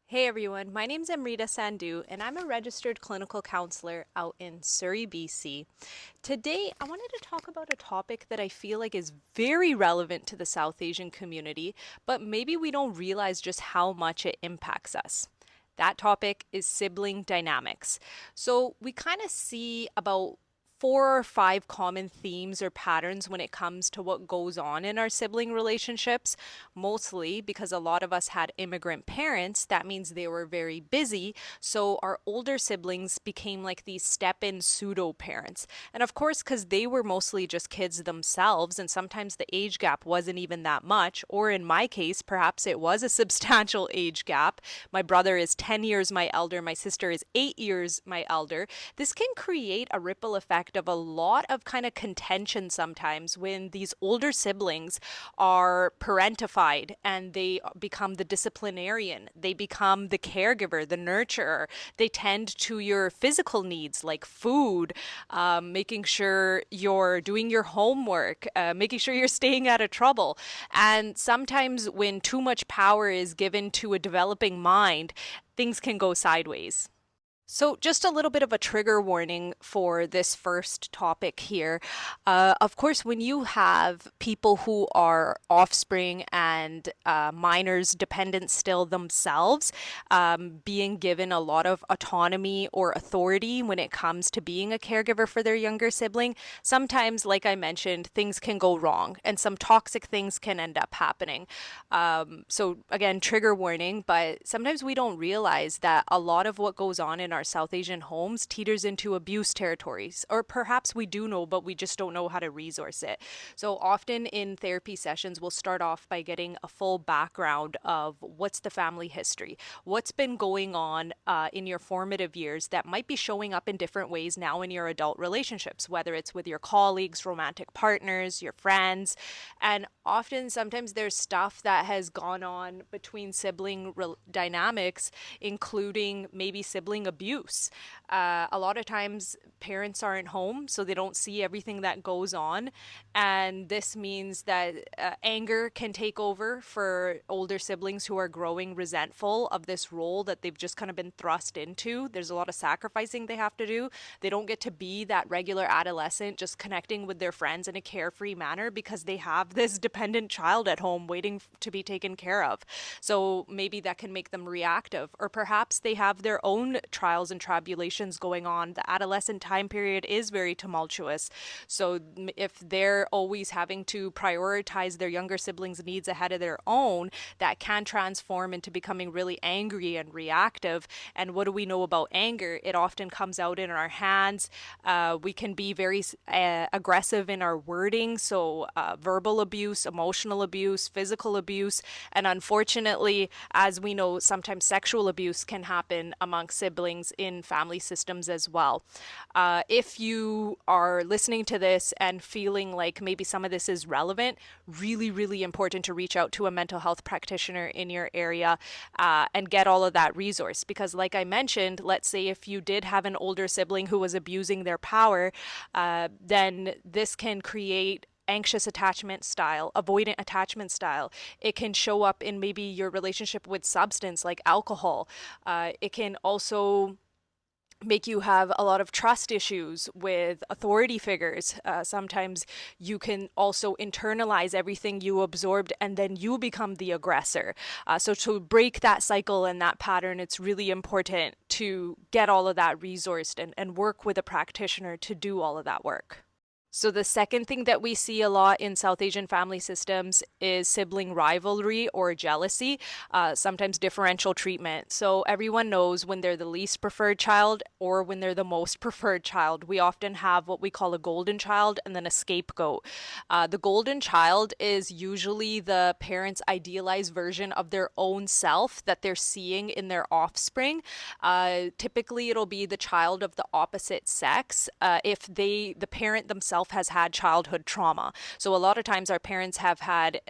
Hey everyone, my name's Amrita Sandhu, and I'm a registered clinical counselor out in Surrey, BC. Today, I wanted to talk about a topic that I feel like is very relevant to the South Asian community, but maybe we don't realize just how much it impacts us. That topic is sibling dynamics. So, we kind of see about four or five common themes or patterns when it comes to what goes on in our sibling relationships, mostly because a lot of us had immigrant parents. That means they were very busy. So our older siblings became like these step in pseudo parents. And of course, because they were mostly just kids themselves, and sometimes the age gap wasn't even that much, or in my case, perhaps it was a substantial age gap. My brother is 10 years my elder, my sister is 8 years my elder. This can create a ripple effect of a lot of kind of contention sometimes when these older siblings are parentified and they become the disciplinarian, they become the caregiver, the nurturer. They tend to your physical needs like food, making sure you're doing your homework, making sure you're staying out of trouble. And sometimes when too much power is given to a developing mind, things can go sideways. So, just a little bit of a trigger warning for this first topic here. Of course, when you have people who are offspring and minors dependent still themselves, being given a lot of autonomy or authority when it comes to being a caregiver for their younger sibling, sometimes, like I mentioned, things can go wrong and some toxic things can end up happening. So, again, trigger warning, but sometimes we don't realize that a lot of what goes on in our South Asian homes teeters into abuse territories, or perhaps we do know, but we just don't know how to resource it. So often in therapy sessions, we'll start off by getting a full background of what's the family history, what's been going on in your formative years that might be showing up in different ways now in your adult relationships, whether it's with your colleagues, romantic partners, your friends. And often, sometimes there's stuff that has gone on between sibling dynamics, including maybe sibling abuse. A lot of times, parents aren't home, so they don't see everything that goes on. And this means that anger can take over for older siblings who are growing resentful of this role that they've just kind of been thrust into. There's a lot of sacrificing they have to do. They don't get to be that regular adolescent just connecting with their friends in a carefree manner because they have this dependent child at home waiting to be taken care of. So maybe that can make them reactive, or perhaps they have their own trials and tribulations going on. The adolescent time period is very tumultuous. So if they're always having to prioritize their younger siblings' needs ahead of their own, that can transform into becoming really angry and reactive. And what do we know about anger? It often comes out in our hands. We can be very aggressive in our wording, so verbal abuse, emotional abuse, physical abuse, and unfortunately, as we know, sometimes sexual abuse can happen among siblings in family systems as well. If you are listening to this and feeling like maybe some of this is relevant, really, really important to reach out to a mental health practitioner in your area and get all of that resource. Because, like I mentioned, let's say if you did have an older sibling who was abusing their power, then this can create anxious attachment style, avoidant attachment style. It can show up in maybe your relationship with substance like alcohol. It can also make you have a lot of trust issues with authority figures. Sometimes you can also internalize everything you absorbed and then you become the aggressor. So to break that cycle and that pattern, it's really important to get all of that resourced and work with a practitioner to do all of that work. So the second thing that we see a lot in South Asian family systems is sibling rivalry or jealousy, sometimes differential treatment. So everyone knows when they're the least preferred child or when they're the most preferred child. We often have what we call a golden child and then a scapegoat. The golden child is usually the parents' idealized version of their own self that they're seeing in their offspring. Typically, it'll be the child of the opposite sex. If the parent themselves itself has had childhood trauma. So a lot of times our parents have had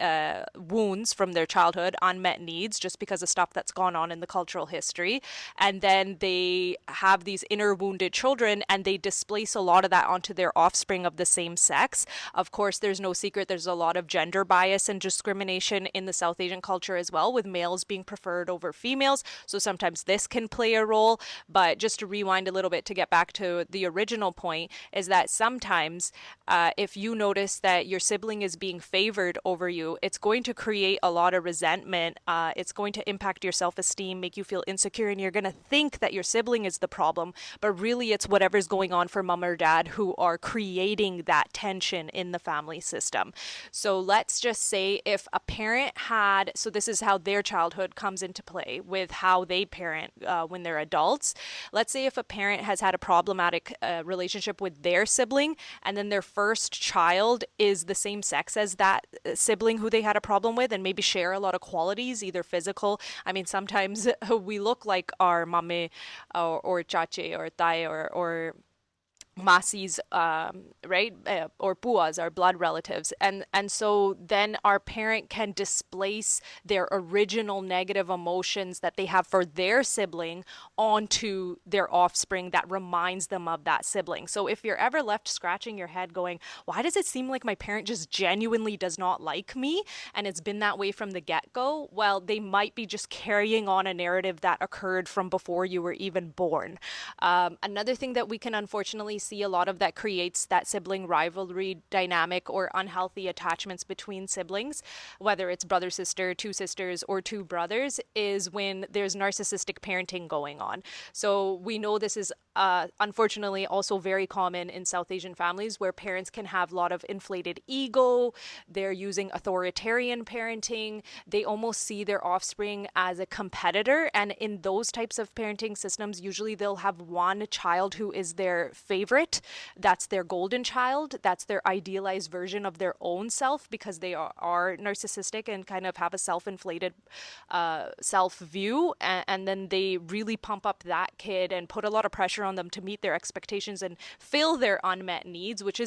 wounds from their childhood, unmet needs, just because of stuff that's gone on in the cultural history. And then they have these inner wounded children and they displace a lot of that onto their offspring of the same sex. Of course, there's no secret there's a lot of gender bias and discrimination in the South Asian culture as well, with males being preferred over females. So sometimes this can play a role. But just to rewind a little bit to get back to the original point, is that sometimes if you notice that your sibling is being favored over you, it's going to create a lot of resentment. It's going to impact your self esteem, make you feel insecure, and you're going to think that your sibling is the problem. But really, it's whatever's going on for mom or dad who are creating that tension in the family system. So let's just say if a parent had, so this is how their childhood comes into play with how they parent when they're adults. Let's say if a parent has had a problematic relationship with their sibling, and then their first child is the same sex as that sibling who they had a problem with, and maybe share a lot of qualities, either physical. I mean, sometimes we look like our mame or chache or tai or masis, right, or puas, our blood relatives, and so then our parent can displace their original negative emotions that they have for their sibling onto their offspring that reminds them of that sibling. So if you're ever left scratching your head going, why does it seem like my parent just genuinely does not like me, and it's been that way from the get-go, well, they might be just carrying on a narrative that occurred from before you were even born. Another thing that we can unfortunately see a lot of that creates that sibling rivalry dynamic or unhealthy attachments between siblings, whether it's brother, sister, two sisters, or two brothers, is when there's narcissistic parenting going on. So we know this is unfortunately also very common in South Asian families where parents can have a lot of inflated ego. They're using authoritarian parenting. They almost see their offspring as a competitor. And in those types of parenting systems, usually they'll have one child who is their favorite. That's their golden child. That's their idealized version of their own self, because they are narcissistic and kind of have a self-inflated self view. And then they really pump up that kid and put a lot of pressure on them to meet their expectations and fill their unmet needs, which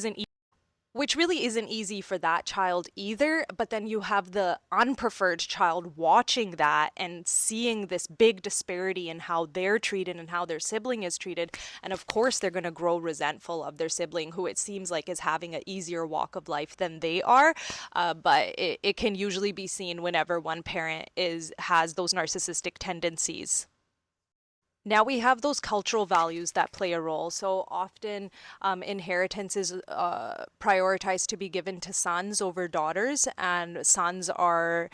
really isn't easy for that child either. But then you have the unpreferred child watching that and seeing this big disparity in how they're treated and how their sibling is treated. And of course, they're going to grow resentful of their sibling, who it seems like is having an easier walk of life than they are. But it can usually be seen whenever one parent has those narcissistic tendencies. Now we have those cultural values that play a role. So often inheritance is prioritized to be given to sons over daughters, and sons are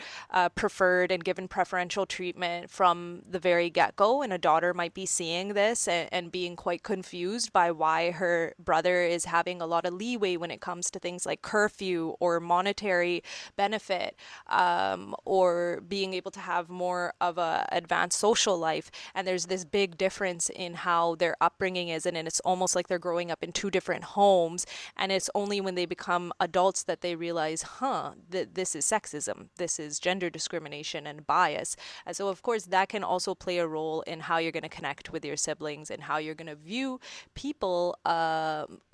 preferred and given preferential treatment from the very get-go. And a daughter might be seeing this and being quite confused by why her brother is having a lot of leeway when it comes to things like curfew or monetary benefit, or being able to have more of a advanced social life. And there's this big difference in how their upbringing is, and it's almost like they're growing up in two different homes. And it's only when they become adults that they realize, that this is sexism, this is gender discrimination and bias. And so of course that can also play a role in how you're going to connect with your siblings and how you're going to view people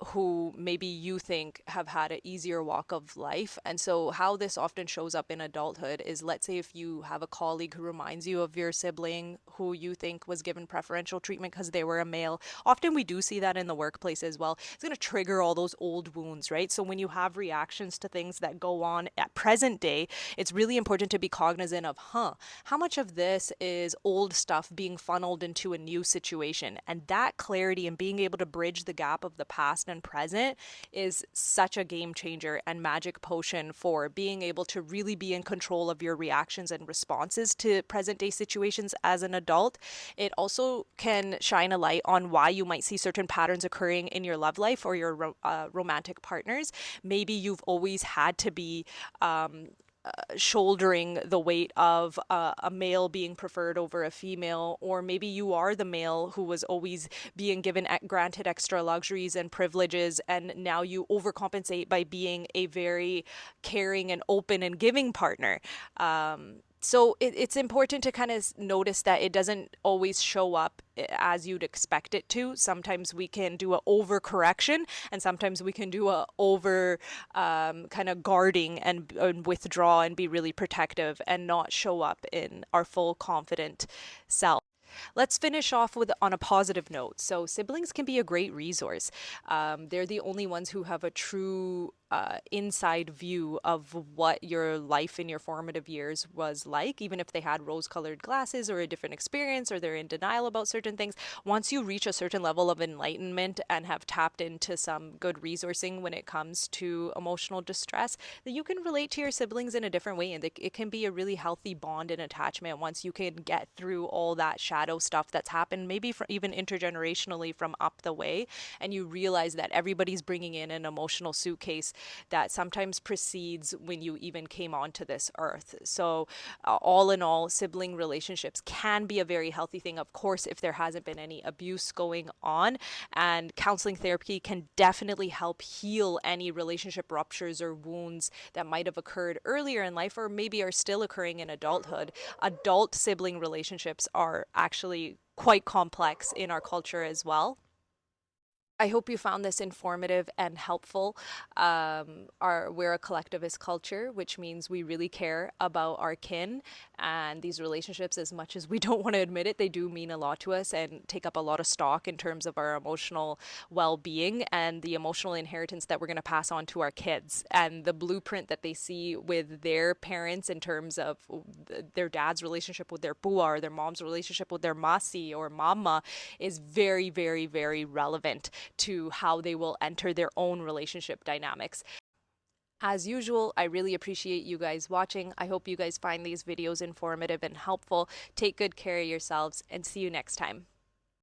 who maybe you think have had an easier walk of life. And so how this often shows up in adulthood is, let's say if you have a colleague who reminds you of your sibling who you think was given preferential treatment because they were a male. Often we do see that in the workplace as well. It's going to trigger all those old wounds, right? So when you have reactions to things that go on at present day, it's really important to be cognizant of, how much of this is old stuff being funneled into a new situation? And that clarity and being able to bridge the gap of the past and present is such a game changer and magic potion for being able to really be in control of your reactions and responses to present day situations as an adult. It also can shine a light on why you might see certain patterns occurring in your love life or your romantic partners. Maybe you've always had to be shouldering the weight of a male being preferred over a female, or maybe you are the male who was always being granted extra luxuries and privileges, and now you overcompensate by being a very caring and open and giving partner. So it's important to kind of notice that it doesn't always show up as you'd expect it to. Sometimes we can do a overcorrection, and sometimes we can do a over kind of guarding and withdraw and be really protective and not show up in our full confident self. Let's finish off with on a positive note. So siblings can be a great resource. They're the only ones who have a true inside view of what your life in your formative years was like, even if they had rose-colored glasses or a different experience or they're in denial about certain things. Once you reach a certain level of enlightenment and have tapped into some good resourcing when it comes to emotional distress, that you can relate to your siblings in a different way, and it can be a really healthy bond and attachment once you can get through all that shadow stuff that's happened, maybe even intergenerationally from up the way, and you realize that everybody's bringing in an emotional suitcase that sometimes precedes when you even came onto this earth. So, all in all, sibling relationships can be a very healthy thing, of course, if there hasn't been any abuse going on. And counseling therapy can definitely help heal any relationship ruptures or wounds that might have occurred earlier in life or maybe are still occurring in adulthood. Adult sibling relationships are actually quite complex in our culture as well. I hope you found this informative and helpful. We're a collectivist culture, which means we really care about our kin and these relationships as much as we don't want to admit it. They do mean a lot to us and take up a lot of stock in terms of our emotional well-being and the emotional inheritance that we're going to pass on to our kids and the blueprint that they see with their parents in terms of their dad's relationship with their bua or their mom's relationship with their masi or mama is very, very, very relevant to how they will enter their own relationship dynamics. As usual, I really appreciate you guys watching. I hope you guys find these videos informative and helpful. Take good care of yourselves and see you next time.